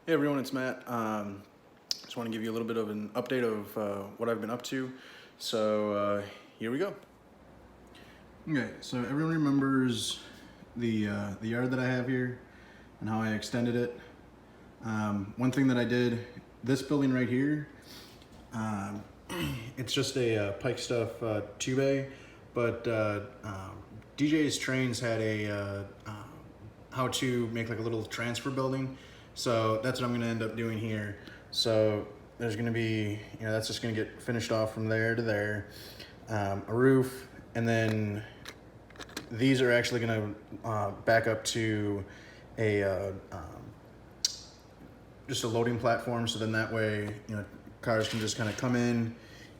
Hey everyone, it's Matt. Just want to give you a little bit of an update of what I've been up to. So here we go. Okay, so everyone remembers the yard that I have here and how I extended it. One thing that I did, this building right here, it's just a Pike Stuff 2-bay, but DJ's Trains had a how to make like a little transfer building. So that's what I'm gonna end up doing here. So there's gonna be, that's just gonna get finished off from there to there. A roof, and then these are actually gonna back up to a just a loading platform. So then that way, cars can just kind of come in,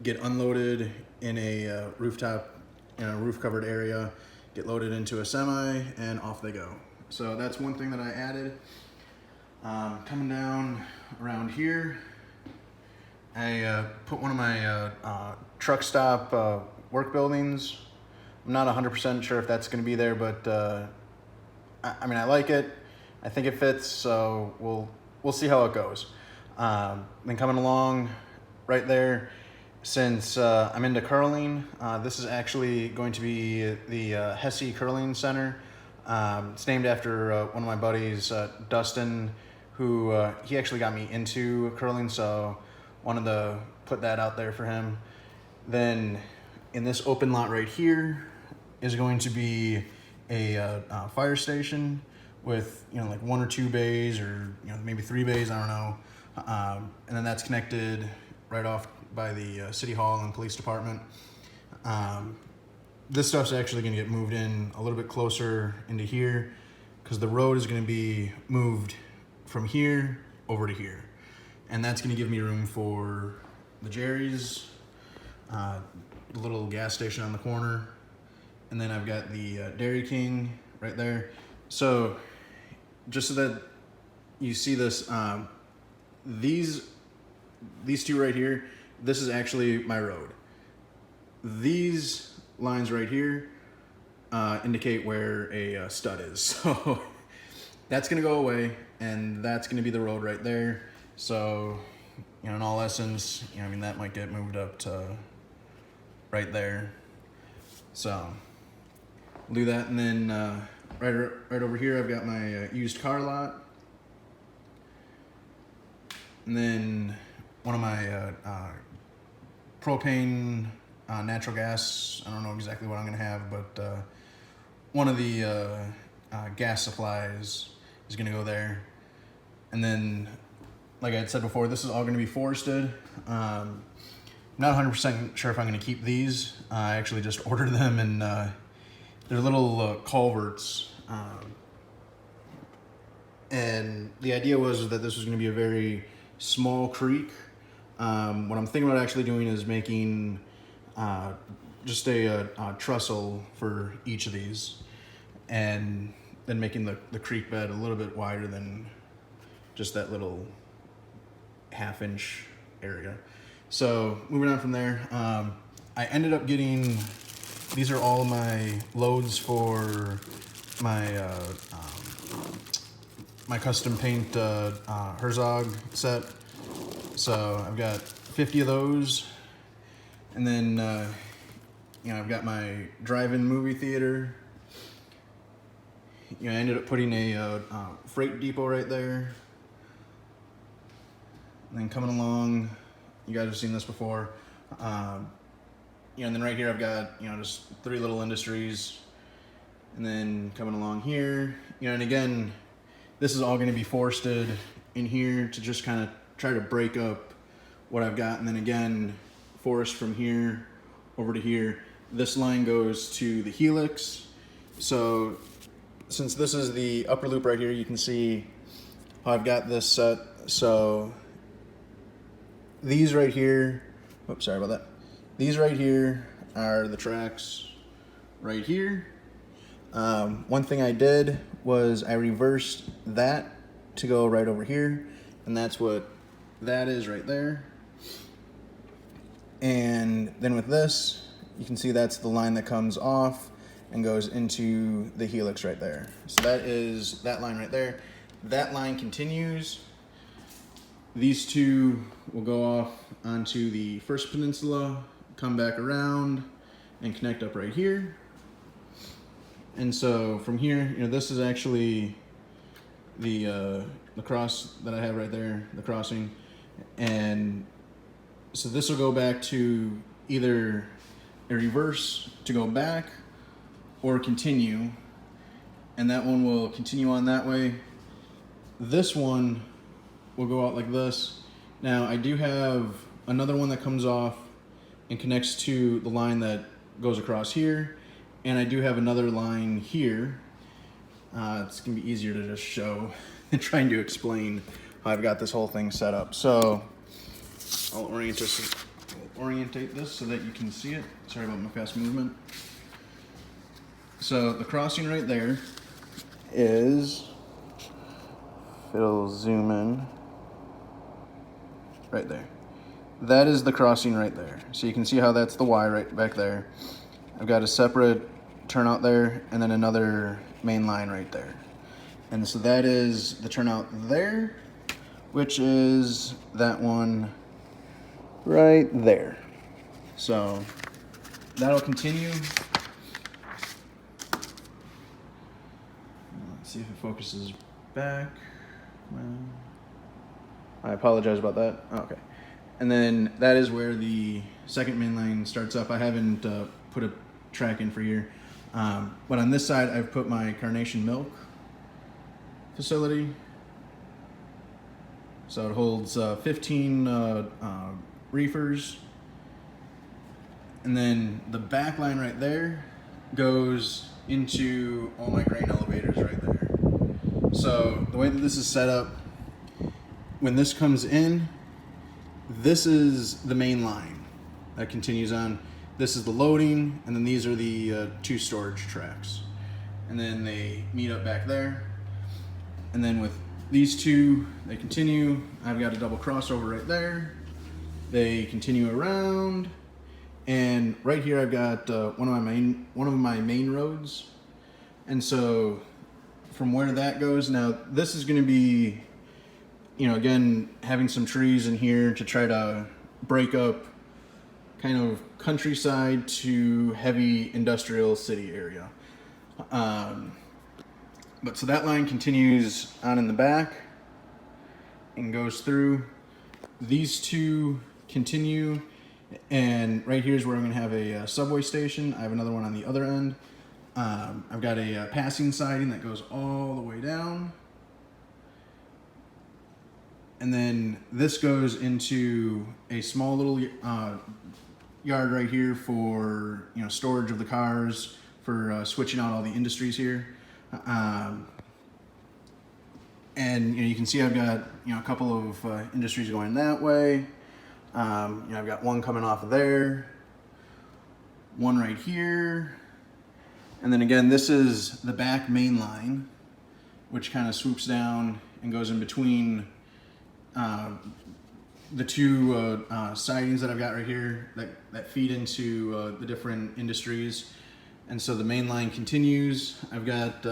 get unloaded in a rooftop, in a roof covered area, get loaded into a semi, and off they go. So that's one thing that I added. Coming down around here, I put one of my truck stop work buildings. I'm not 100% sure if that's going to be there, but I mean, I like it. I think it fits, so we'll see how it goes. Then coming along right there, since I'm into curling, this is actually going to be the Hesse Curling Center. It's named after one of my buddies, Dustin, who he actually got me into curling, so wanted to put that out there for him. Then in this open lot right here is going to be a fire station with like 1 or 2 bays, or maybe 3 bays, I don't know. And then that's connected right off by the city hall and police department. This stuff's actually going to get moved in a little bit closer into here, because the road is going to be moved from here over to here, and that's going to give me room for the Jerry's, the little gas station on the corner, and then I've got the Dairy King right there. So just so that you see this, these two right here, this is actually my road. These lines right here indicate where a stud is. So that's gonna go away, and that's gonna be the road right there. So, in all essence, I mean, that might get moved up to right there. So we'll do that, and then right over here, I've got my used car lot, and then one of my propane, natural gas. I don't know exactly what I'm gonna have, but one of the gas supplies is gonna go there. And then, like I had said before, this is all gonna be forested. I'm not 100% sure if I'm gonna keep these. I actually just ordered them, and they're little culverts. And the idea was that this was gonna be a very small creek. What I'm thinking about actually doing is making just a trestle for each of these, and then making the creek bed a little bit wider than just that little 1/2-inch area. So moving on from there, I ended up getting, these are all my loads for my my custom paint Herzog set. So I've got 50 of those, and then I've got my drive-in movie theater. I ended up putting a freight depot right there. And then coming along, you guys have seen this before. And then right here I've got just 3 little industries. And then coming along here, and again, this is all going to be forested in here to just kind of try to break up what I've got. And then again, forest from here over to here. This line goes to the helix. So since this is the upper loop right here, you can see how I've got this set. So these right here, oops, sorry about that. These right here are the tracks right here. One thing I did was I reversed that to go right over here, and that's what that is right there. And then with this, you can see that's the line that comes off and goes into the helix right there. So that is that line right there. That line continues these two will go off onto the First Peninsula, come back around, and connect up right here. And so from here, this is actually the cross that I have right there, the crossing. And so this will go back to either a reverse to go back or continue. And that one will continue on that way. This one will go out like this. Now I do have another one that comes off and connects to the line that goes across here. And I do have another line here. It's gonna be easier to just show than trying to explain how I've got this whole thing set up. So I'll orientate this so that you can see it. Sorry about my fast movement. So the crossing right there is, if it'll zoom in, right there. That is the crossing right there. So you can see how that's the Y right back there. I've got a separate turnout there and then another main line right there. And so that is the turnout there, which is that one right there. So that'll continue. Let's see if it focuses back. Well, I apologize about that. Oh, okay. And then that is where the second main line starts up. I haven't put a track in for here. But on this side, I've put my Carnation Milk facility. So it holds 15 reefers. And then the back line right there goes into all my grain elevators right there. So the way that this is set up, when this comes in, this is the main line that continues on. This is the loading, and then these are the two storage tracks. And then they meet up back there. And then with these two, they continue. I've got a double crossover right there. They continue around. And right here I've got one of my main roads. And so from where that goes, now this is gonna be, again, having some trees in here to try to break up kind of countryside to heavy industrial city area. But so that line continues on in the back and goes through. These two continue, and right here is where I'm gonna have a subway station. I have another one on the other end. I've got a passing siding that goes all the way down. And then this goes into a small little yard right here for storage of the cars, for switching out all the industries here. And you can see I've got a couple of industries going that way. I've got one coming off of there, one right here, and then again this is the back main line, which kind of swoops down and goes in between the two sidings that I've got right here that feed into the different industries. And so the main line continues. I've got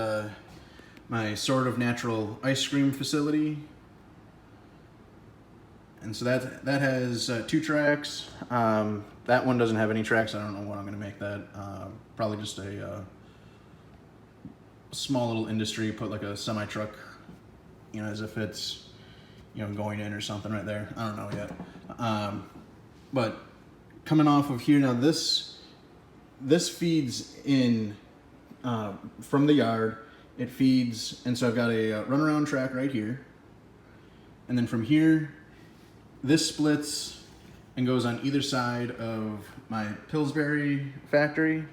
my sort of natural ice cream facility. And so that has 2 tracks. That one doesn't have any tracks. I don't know what I'm gonna make that. Probably just a small little industry, put like a semi-truck, as if it's going in or something right there. I don't know yet. But coming off of here now, this feeds in from the yard. It feeds, and so I've got a runaround track right here. And then from here, this splits and goes on either side of my Pillsbury factory.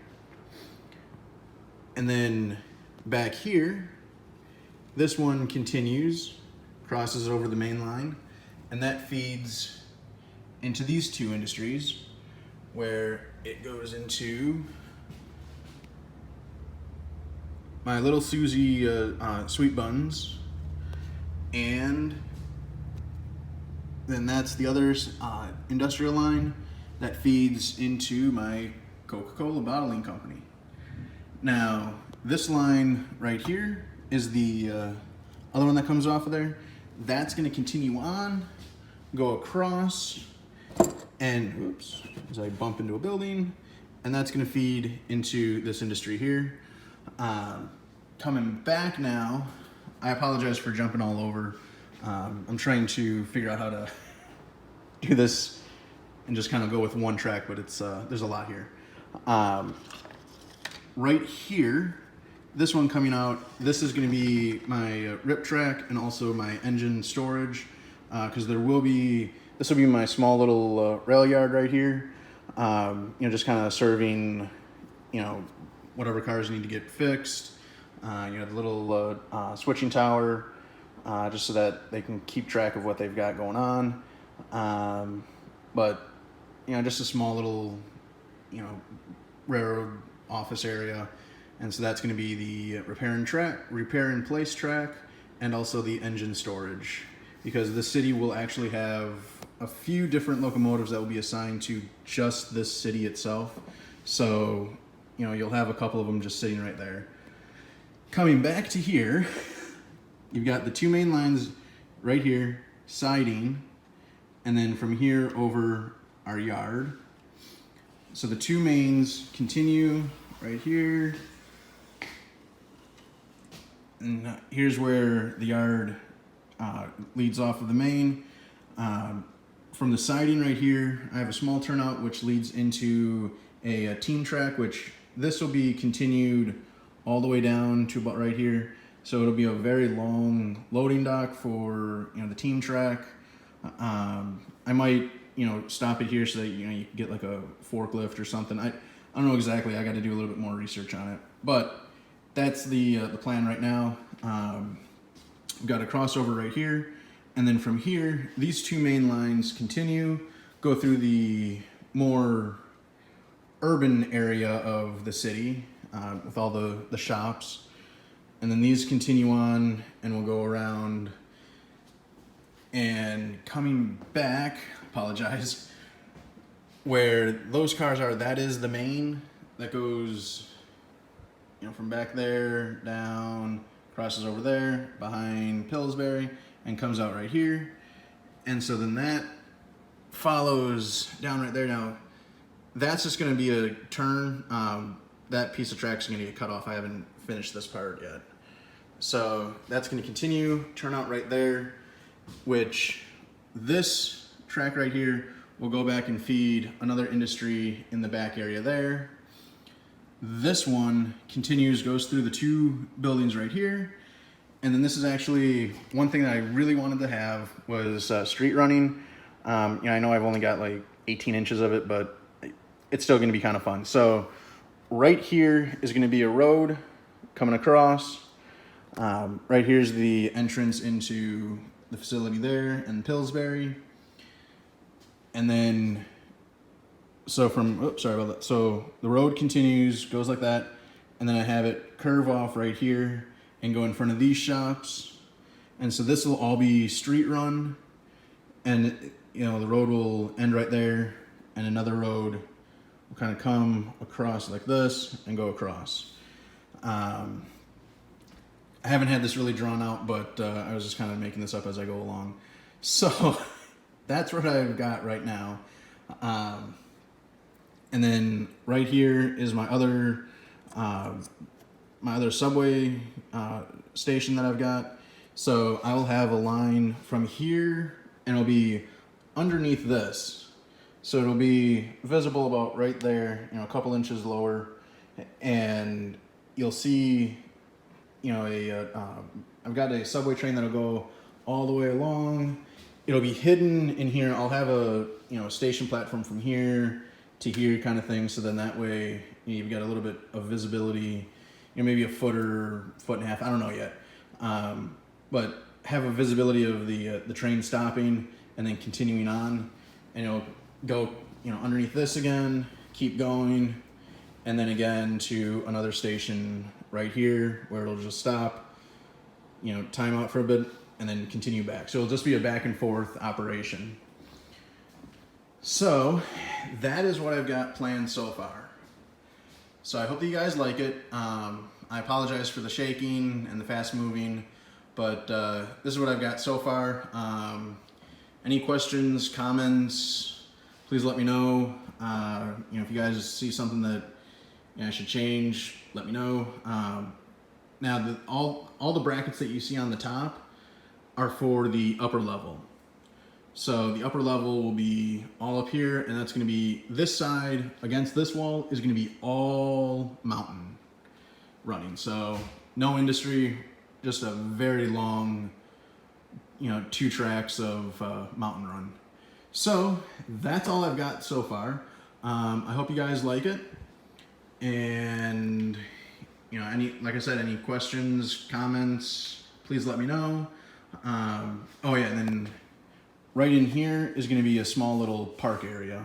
And then back here, this one continues, crosses over the main line, and that feeds into these 2 industries, where it goes into my Little Susie sweet buns, and then that's the other industrial line that feeds into my Coca-Cola bottling company. Now, this line right here is the other one that comes off of there. That's going to continue on go across, and oops, as I bump into a building, and that's going to feed into this industry here. Coming back now, I apologize for jumping all over. I'm trying to figure out how to do this and just kind of go with one track, but it's there's a lot here. Right here, this one coming out, this is going to be my rip track and also my engine storage, because this will be my small little rail yard right here. Just kind of serving, whatever cars need to get fixed. The little switching tower, just so that they can keep track of what they've got going on. But just a small little, railroad office area. And so that's going to be the repair and place track, and also the engine storage, because the city will actually have a few different locomotives that will be assigned to just this city itself. So, you'll have a couple of them just sitting right there. Coming back to here, you've got the two main lines right here, siding, and then from here over our yard. So the two mains continue right here. And here's where the yard leads off of the main. From the siding right here, I have a small turnout which leads into a team track, which this will be continued all the way down to about right here. So it'll be a very long loading dock for the team track. I might stop it here so that you can get like a forklift or something. I don't know exactly. I got to do a little bit more research on it, but that's the plan right now. We've got a crossover right here, and then from here, these two main lines continue, go through the more urban area of the city with all the shops, and then these continue on, and we'll go around. And coming back, apologize, where those cars are, that is the main that goes from back there down, crosses over there behind Pillsbury, and comes out right here. And so then that follows down right there. Now that's just going to be a turn. That piece of track is going to get cut off. I haven't finished this part yet. So that's going to continue, turn out right there, which this track right here will go back and feed another industry in the back area there. This one continues, goes through the two buildings right here. And then this is actually one thing that I really wanted to have was street running. I know I've only got like 18 inches of it, but it's still going to be kind of fun. So right here is going to be a road coming across. Right here's the entrance into the facility there in Pillsbury. And then, so the road continues, goes like that. And then I have it curve off right here and go in front of these shops. And so this will all be street run. And, the road will end right there. And another road will kind of come across like this and go across. I haven't had this really drawn out, but I was just kind of making this up as I go along. So that's what I've got right now. And then right here is my other subway station that I've got. So I'll have a line from here, and it'll be underneath this. So it'll be visible about right there, a couple inches lower, and you'll see, I've got a subway train that'll go all the way along. It'll be hidden in here. I'll have a station platform from here to here kind of thing. So then that way you've got a little bit of visibility, maybe a foot or foot and a half. I don't know yet, but have a visibility of the train stopping and then continuing on, and it'll go underneath this again, keep going, and then again to another station right here where it'll just stop, time out for a bit, and then continue back. So it'll just be a back and forth operation. So that is what I've got planned so far. So I hope that you guys like it. I apologize for the shaking and the fast moving, but this is what I've got so far. Any questions, comments, please let me know. If you guys see something that I should change, let me know. Now, all the brackets that you see on the top are for the upper level. So the upper level will be all up here, and that's going to be this side against this wall is going to be all mountain running. So no industry, just a very long, 2 tracks of mountain run. So that's all I've got so far. I hope you guys like it. And like I said, any questions, comments, please let me know. And then right in here is going to be a small little park area.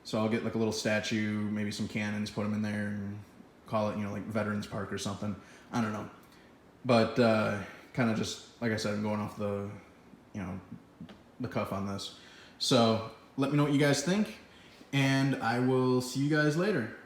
So I'll get like a little statue, maybe some cannons, put them in there, and call it like Veterans Park or something. I don't know, but kind of just like I said, I'm going off the the cuff on this. So let me know what you guys think, and I will see you guys later.